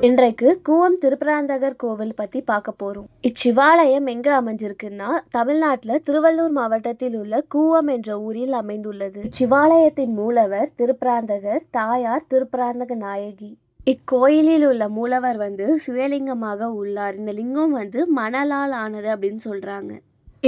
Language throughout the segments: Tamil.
இன்றைக்கு கூவம் திருப்பராந்தகர் கோவில் பத்தி பார்க்க போறோம். இச்சிவாலயம் எங்க அமைஞ்சிருக்குன்னா தமிழ்நாட்டுல திருவள்ளூர் மாவட்டத்தில் உள்ள கூவம் என்ற ஊரில் அமைந்துள்ளது. இச்சிவாலயத்தின் மூலவர் திருப்பராந்தகர், தாயார் திருப்பராந்தக நாயகி. இக்கோயிலில் உள்ள மூலவர் சிவலிங்கமாக உள்ளார். இந்த லிங்கம் மணலால் ஆனது அப்படின்னு சொல்றாங்க.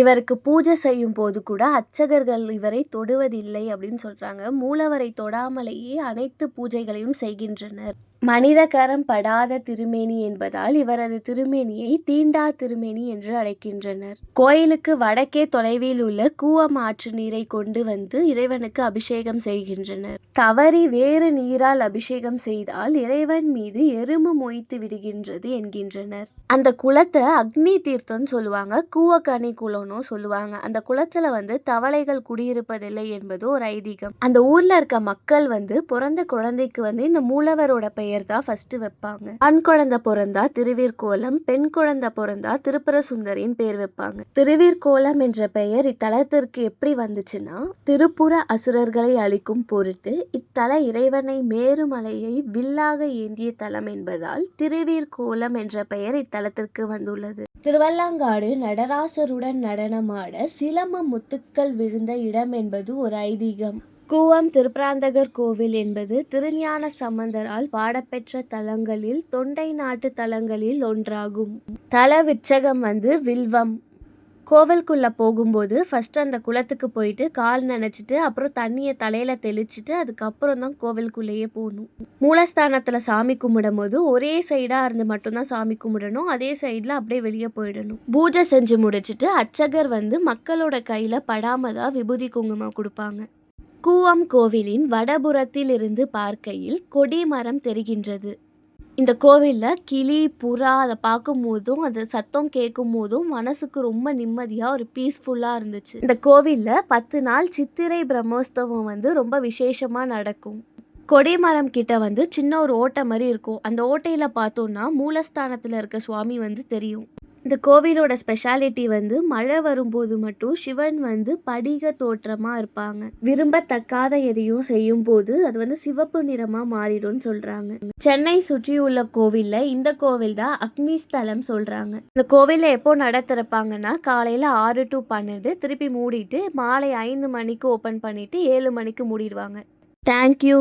இவருக்கு பூஜை செய்யும் போது கூட அர்ச்சகர்கள் இவரை தொடுவதில்லை அப்படின்னு சொல்றாங்க. மூலவரை தொடாமலேயே அனைத்து பூஜைகளையும் செய்கின்றனர். மனித கரம் படாத திருமேனி என்பதால் இவரது திருமேனியை தீண்டா திருமேனி என்று அழைக்கின்றனர். கோயிலுக்கு வடக்கே தொலைவில் உள்ள கூவம் ஆற்று நீரை கொண்டு இறைவனுக்கு அபிஷேகம் செய்கின்றனர். தவறி வேறு நீரால் அபிஷேகம் செய்தால் இறைவன் மீது எறும்பு மொய்த்து விடுகின்றது என்கின்றனர். அந்த குளத்தை அக்னி தீர்த்தம்னு சொல்லுவாங்க, கூவக்கனி குளம்னு சொல்லுவாங்க. அந்த குளத்துல தவளைகள் குடியிருப்பதில்லை என்பது ஒரு ஐதீகம். அந்த ஊர்ல இருக்க மக்கள் பிறந்த குழந்தைக்கு இந்த மூலவரோட பெயர் தான் ஃபர்ஸ்ட் வைப்பாங்க. ஆண் குழந்தை பிறந்தா திருவீர்கோலம், பெண் குழந்தை பிறந்தா திருப்புர சுந்தரின் பேர் வைப்பாங்க. திருவீர்கோலம் என்ற பெயர் இத்தலத்திற்கு எப்படி வந்துச்சுன்னா, திருப்புர அசுரர்களை அழிக்கும் பொருட்டு இத்தல இறைவனை மேருமலையை வில்லாக ஏந்திய தலம் என்பதால் திருவீர்கோலம் என்ற பெயர் இத்தலத்திற்கு வந்துள்ளது. திருவல்லாங்காடு நடராசருடன் நடனமாட சிலம்பு முத்துக்கள் விழுந்த இடம் என்பது ஒரு ஐதீகம். கூவம் திருப்பராந்தகர் கோவில் என்பது திருஞான சம்பந்தரால் பாடப்பெற்ற தலங்களில் தொண்டை நாட்டு தலங்களில் ஒன்றாகும். தல விச்சகம் வில்வம். கோவிலுக்குள்ள போகும்போது ஃபர்ஸ்ட் அந்த குளத்துக்கு போயிட்டு கால் நனைச்சிட்டு அப்புறம் தண்ணியை தலையில தெளிச்சிட்டு அதுக்கப்புறம் தான் கோவிலுக்குள்ளேயே போகணும். மூலஸ்தானத்துல சாமி கும்பிடும் போது ஒரே சைடா இருந்து மட்டும்தான் சாமி கும்பிடணும். அதே சைட்ல அப்படியே வெளியே போயிடணும். பூஜை செஞ்சு முடிச்சுட்டு அர்ச்சகர் மக்களோட கையில படாம தான் விபூதி குங்குமம் கொடுப்பாங்க. கூவம் கோவிலின் வடபுறத்தில் இருந்து பார்க்கையில் கொடி மரம் தெரிகின்றது. இந்த கோவிலில் கிளி, புறா அதை பார்க்கும் போதும் அது சத்தம் கேட்கும் போதும் மனசுக்கு ரொம்ப நிம்மதியாக ஒரு பீஸ்ஃபுல்லாக இருந்துச்சு. இந்த கோவிலில் 10 நாள் சித்திரை பிரம்மோத்சவம் ரொம்ப விசேஷமாக நடக்கும். கொடிமரம் கிட்ட சின்ன ஒரு ஓட்டை மாதிரி இருக்கும். அந்த ஓட்டையில் பார்த்தோன்னா மூலஸ்தானத்தில் இருக்க சுவாமி தெரியும். இந்த கோவிலோட ஸ்பெஷாலிட்டி மழை வரும்போது மட்டும் சிவன் படிக தோற்றமாக இருப்பாங்க. விரும்பத்தக்காத எதையும் செய்யும் போது அது சிவப்பு நிறமாக மாறிடும்னு சொல்கிறாங்க. சென்னை சுற்றியுள்ள கோவிலில் இந்த கோவில் தான் அக்னி ஸ்தலம் சொல்கிறாங்க. இந்த கோவிலில் எப்போ நட திறப்பாங்கன்னா காலையில் 6 to 12, திருப்பி மூடிட்டு மாலை 5 மணிக்கு ஓப்பன் பண்ணிட்டு 7 மணிக்கு மூடிடுவாங்க. தேங்க்யூ.